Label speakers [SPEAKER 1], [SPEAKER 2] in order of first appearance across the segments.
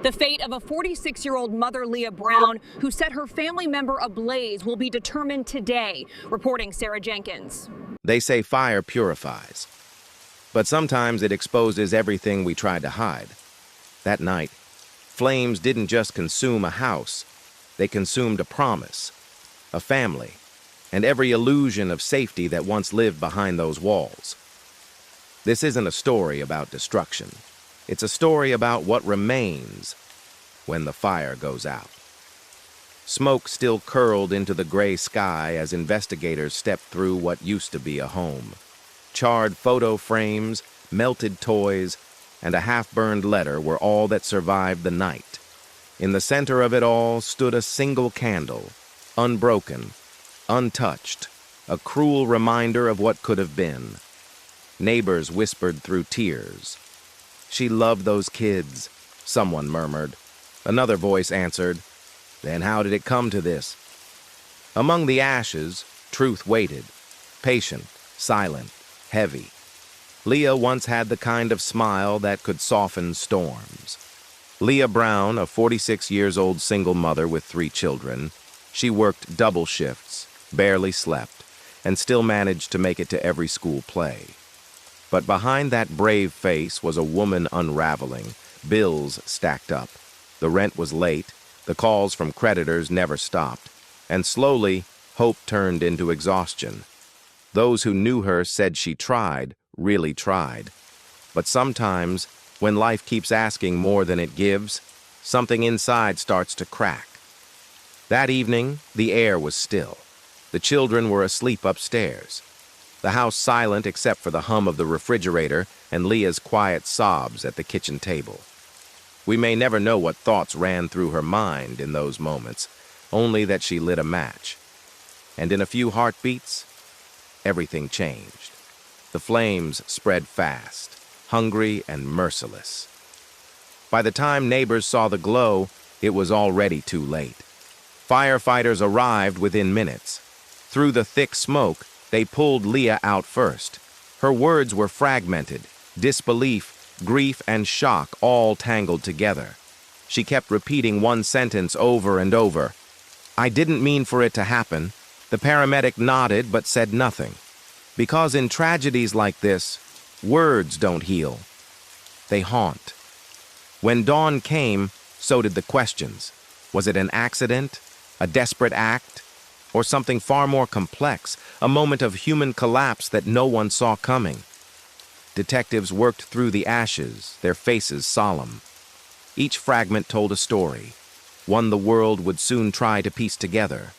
[SPEAKER 1] The fate of a 46-year-old mother, Leah Brown, who set her family member ablaze, will be determined today. Reporting Sarah Jenkins.
[SPEAKER 2] They say fire purifies, but sometimes it exposes everything we tried to hide. That night, flames didn't just consume a house, they consumed a promise, a family, and every illusion of safety that once lived behind those walls. This isn't a story about destruction. It's a story about what remains when the fire goes out. Smoke still curled into the gray sky as investigators stepped through what used to be a home. Charred photo frames, melted toys, and a half-burned letter were all that survived the night. In the center of it all stood a single candle, unbroken, untouched, a cruel reminder of what could have been. Neighbors whispered through tears. "She loved those kids," someone murmured. Another voice answered, "Then how did it come to this?" Among the ashes, truth waited, patient, silent, heavy. Leah once had the kind of smile that could soften storms. Leah Brown, a 46-year-old single mother with 3 children, she worked double shifts, barely slept, and still managed to make it to every school play. But behind that brave face was a woman unraveling, bills stacked up. The rent was late, the calls from creditors never stopped, and slowly, hope turned into exhaustion. Those who knew her said she tried, really tried. But sometimes, when life keeps asking more than it gives, something inside starts to crack. That evening, the air was still. The children were asleep upstairs. The house silent except for the hum of the refrigerator and Leah's quiet sobs at the kitchen table. We may never know what thoughts ran through her mind in those moments, only that she lit a match. And in a few heartbeats, everything changed. The flames spread fast, hungry and merciless. By the time neighbors saw the glow, it was already too late. Firefighters arrived within minutes. Through the thick smoke, they pulled Leah out first. Her words were fragmented, disbelief, grief, and shock all tangled together. She kept repeating one sentence over and over. "I didn't mean for it to happen." The paramedic nodded but said nothing. Because in tragedies like this, words don't heal. They haunt. When dawn came, so did the questions. Was it an accident? A desperate act? Or something far more complex, a moment of human collapse that no one saw coming? Detectives worked through the ashes, their faces solemn. Each fragment told a story, one the world would soon try to piece together.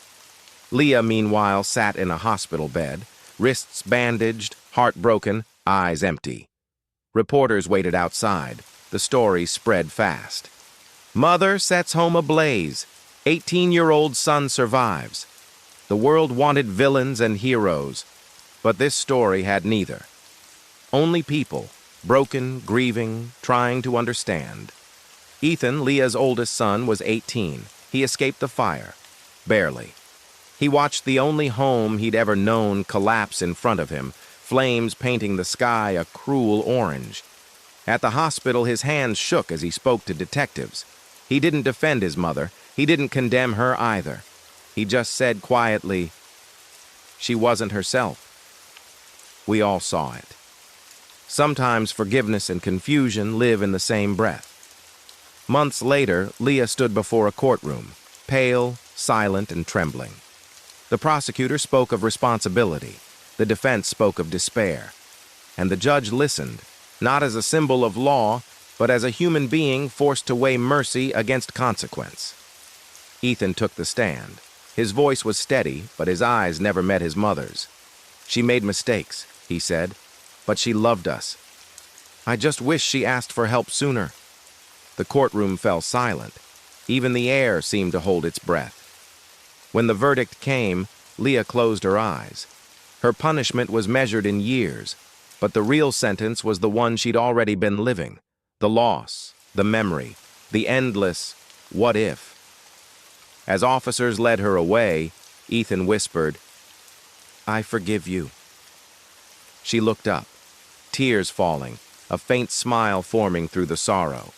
[SPEAKER 2] Leah, meanwhile, sat in a hospital bed, wrists bandaged, heart broken, eyes empty. Reporters waited outside. The story spread fast. Mother sets home ablaze. 18-year-old son survives. The world wanted villains and heroes, but this story had neither. Only people, broken, grieving, trying to understand. Ethan, Leah's oldest son, was 18. He escaped the fire. Barely. He watched the only home he'd ever known collapse in front of him, flames painting the sky a cruel orange. At the hospital, his hands shook as he spoke to detectives. He didn't defend his mother. He didn't condemn her either. He just said quietly, "She wasn't herself." We all saw it. Sometimes forgiveness and confusion live in the same breath. Months later, Leah stood before a courtroom, pale, silent, and trembling. The prosecutor spoke of responsibility. The defense spoke of despair. And the judge listened, not as a symbol of law, but as a human being forced to weigh mercy against consequence. Ethan took the stand. His voice was steady, but his eyes never met his mother's. "She made mistakes," he said, "but she loved us. I just wish she asked for help sooner." The courtroom fell silent. Even the air seemed to hold its breath. When the verdict came, Leah closed her eyes. Her punishment was measured in years, but the real sentence was the one she'd already been living. The loss, the memory, the endless what if. As officers led her away, Ethan whispered, "I forgive you." She looked up, tears falling, a faint smile forming through the sorrow.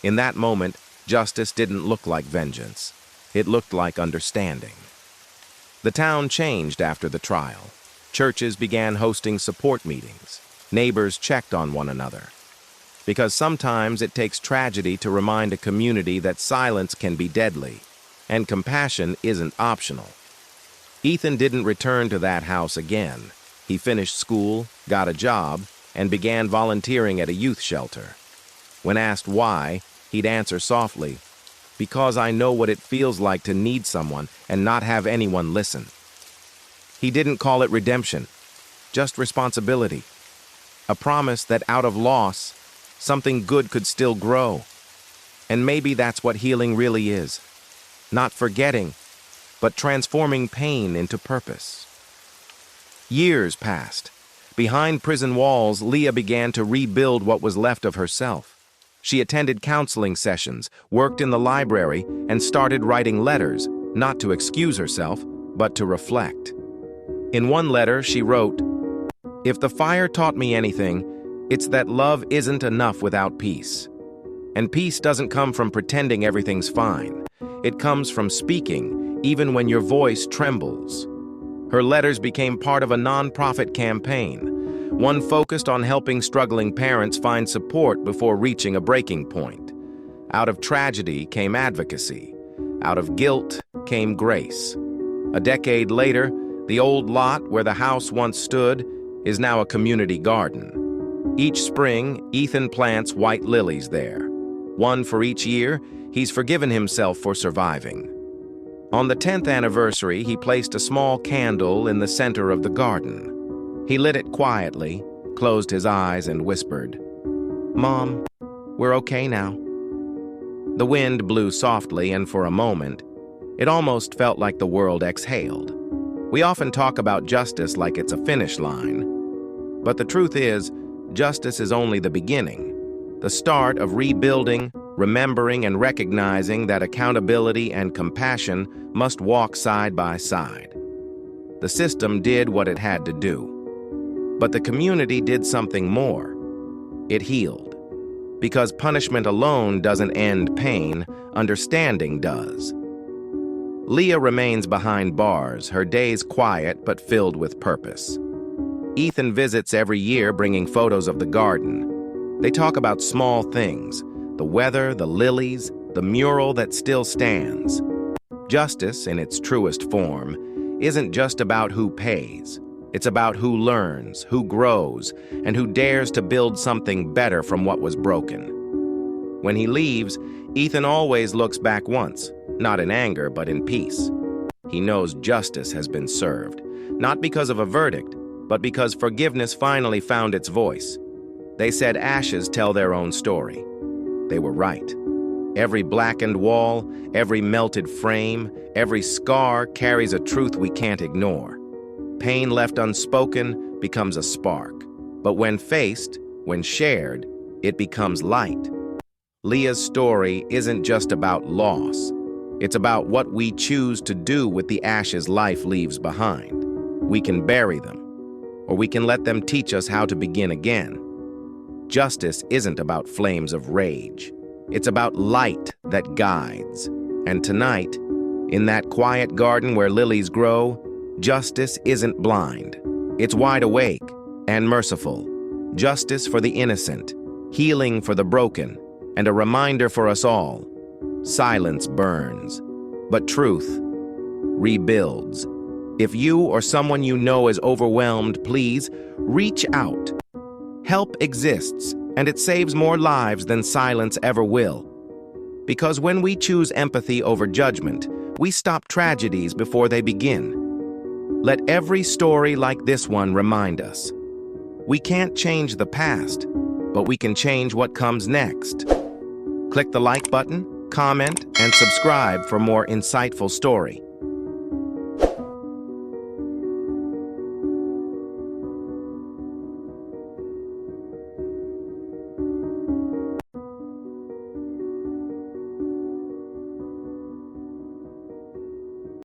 [SPEAKER 2] In that moment, justice didn't look like vengeance. It looked like understanding. The town changed after the trial. Churches began hosting support meetings. Neighbors checked on one another. Because sometimes it takes tragedy to remind a community that silence can be deadly, and compassion isn't optional. Ethan didn't return to that house again. He finished school, got a job, and began volunteering at a youth shelter. When asked why, he'd answer softly, "Because I know what it feels like to need someone and not have anyone listen." He didn't call it redemption, just responsibility. A promise that out of loss, something good could still grow. And maybe that's what healing really is. Not forgetting, but transforming pain into purpose. Years passed. Behind prison walls, Leah began to rebuild what was left of herself. She attended counseling sessions, worked in the library, and started writing letters, not to excuse herself, but to reflect. In one letter, she wrote, "If the fire taught me anything, it's that love isn't enough without peace. And peace doesn't come from pretending everything's fine. It comes from speaking, even when your voice trembles." Her letters became part of a nonprofit campaign, one focused on helping struggling parents find support before reaching a breaking point. Out of tragedy came advocacy. Out of guilt came grace. A decade later, the old lot where the house once stood is now a community garden. Each spring, Ethan plants white lilies there. One for each year, he's forgiven himself for surviving. On the 10th anniversary, he placed a small candle in the center of the garden. He lit it quietly, closed his eyes, and whispered, "Mom, we're okay now." The wind blew softly, and for a moment, it almost felt like the world exhaled. We often talk about justice like it's a finish line. But the truth is, justice is only the beginning, the start of rebuilding, remembering and recognizing that accountability and compassion must walk side by side. The system did what it had to do. But the community did something more. It healed. Because punishment alone doesn't end pain, understanding does. Leah remains behind bars, her days quiet but filled with purpose. Ethan visits every year bringing photos of the garden. They talk about small things, the weather, the lilies, the mural that still stands. Justice, in its truest form, isn't just about who pays. It's about who learns, who grows, and who dares to build something better from what was broken. When he leaves, Ethan always looks back once, not in anger, but in peace. He knows justice has been served, not because of a verdict, but because forgiveness finally found its voice. They said ashes tell their own story. They were right. Every blackened wall, every melted frame, every scar carries a truth we can't ignore. Pain left unspoken becomes a spark. But when faced, when shared, it becomes light. Leah's story isn't just about loss. It's about what we choose to do with the ashes life leaves behind. We can bury them, or we can let them teach us how to begin again. Justice isn't about flames of rage. It's about light that guides. And tonight, in that quiet garden where lilies grow, justice isn't blind. It's wide awake and merciful. Justice for the innocent, healing for the broken, and a reminder for us all. Silence burns, but truth rebuilds. If you or someone you know is overwhelmed, please reach out. Help exists, and it saves more lives than silence ever will. Because when we choose empathy over judgment, we stop tragedies before they begin. Let every story like this one remind us. We can't change the past, but we can change what comes next. Click the like button, comment, and subscribe for more insightful story.